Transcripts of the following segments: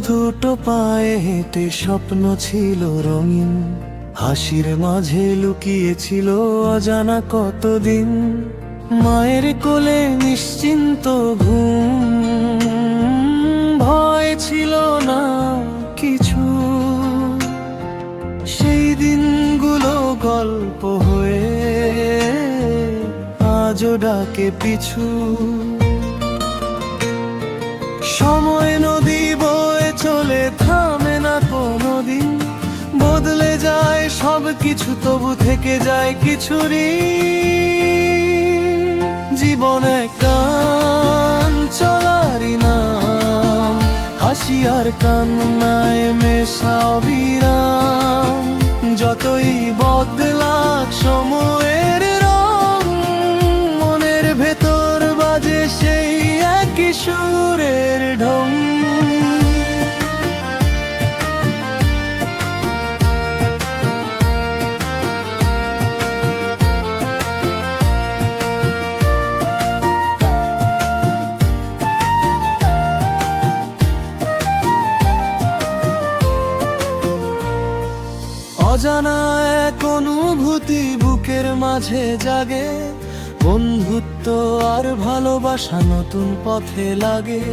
দুটো পায়ে হেঁটে স্বপ্ন ছিল রঙিন, হাসির মাঝে লুকিয়েছিল অজানা কতদিন। মায়ের কোলে নিশ্চিন্ত ঘুম, ভয় ছিল না কিছু। সেই দিনগুলো গল্প হয়ে আজও ডাকে পিছু। সময় নদী বয়ে চলে, থামে না কোনোদিন। বদলে যায় সব কিছু, তবু থেকে যায় কিছুরই। জীবনে গান চলারই নাম, হাসি আর কান্নায় মেশা অবিরাম। যতই বদলাক সময়ের রং, মনের ভেতর বাজে সেই একই সুরের ঢং। অজানা এক অনুভূতি বুকের মাঝে জাগে, বন্ধুত্ব আর ভালোবাসা নতুন পথে লাগে।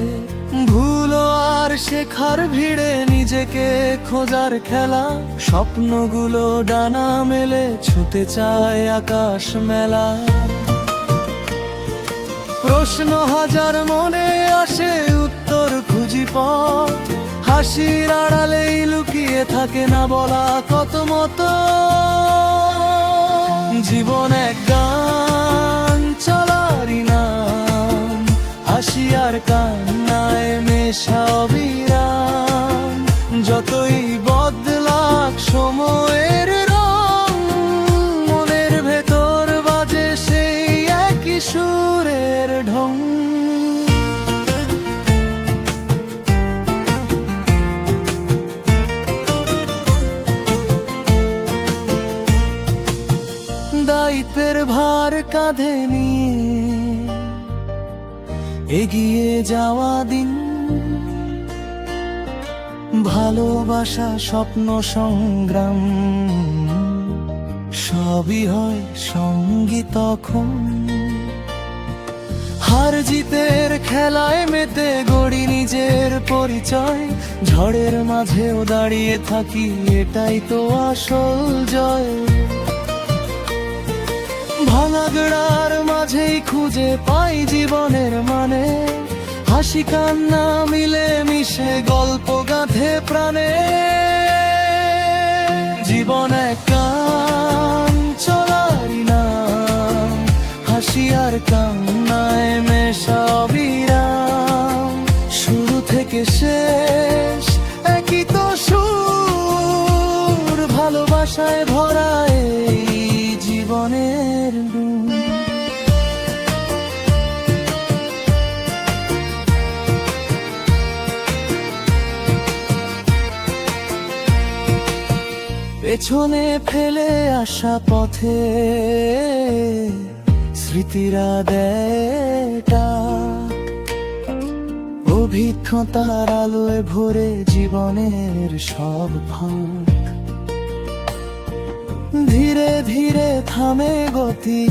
ভুলো আর শেখার ভিড়ে নিজেকে খোঁজার খেলা, স্বপ্নগুলো ডানা মেলে ছুতে চায় আকাশ মেলা। প্রশ্ন হাজার মনে আসে, উত্তর খুঁজি পথ। হাসির আড়ালেই লুকিয়ে থাকে না বলা কত মতো। জীবন এক গান চলারই নাম, হাসি আর কান্নায় মেশা অবিরাম। যতই বদলাক সময়ের রং, মনের ভেতর বাজে সেই একই সুরের ঢং। দায়িত্বের ভার কাঁধে নিয়ে এগিয়ে যাওয়া দিন, ভালোবাসা স্বপ্ন সংগ্রাম সবই হয় সঙ্গী তখন। হার জিতের খেলায় মেতে গড়ি নিজের পরিচয়, ঝড়ের মাঝেও দাঁড়িয়ে থাকি এটাই তো আসল জয়। ভাঙাগড়ার মাঝেই খুঁজে পাই জীবনের মানে, হাসি কান্না মিলে মিশে গল্প গাঁথে প্রাণে। জীবন এক গান চলারই নাম, হাসি আর কান্নায় মেশা অবিরাম। শুরু থেকে শেষ একই তো সুর, ভালোবাসায় ভরা এই জীবনের গুণ। পেছনে ফেলে আসা পথে স্মৃতিরা দেয় ডাক, অভিজ্ঞতার আলোয় ভরে জীবনের সব ফাঁক। ধীরে ধীরে থামে গতি,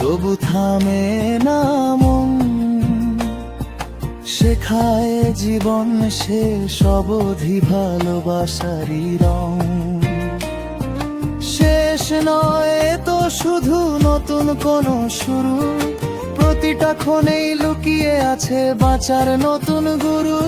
তবু থামে না মন। শেখায় জীবন শেষ অবধি ভালোবাসারই রং। শেষ নয় তো শুধু নতুন কোনো শুরু, প্রতিটা ক্ষণেই লুকিয়ে আছে বাঁচার নতুন গুরু।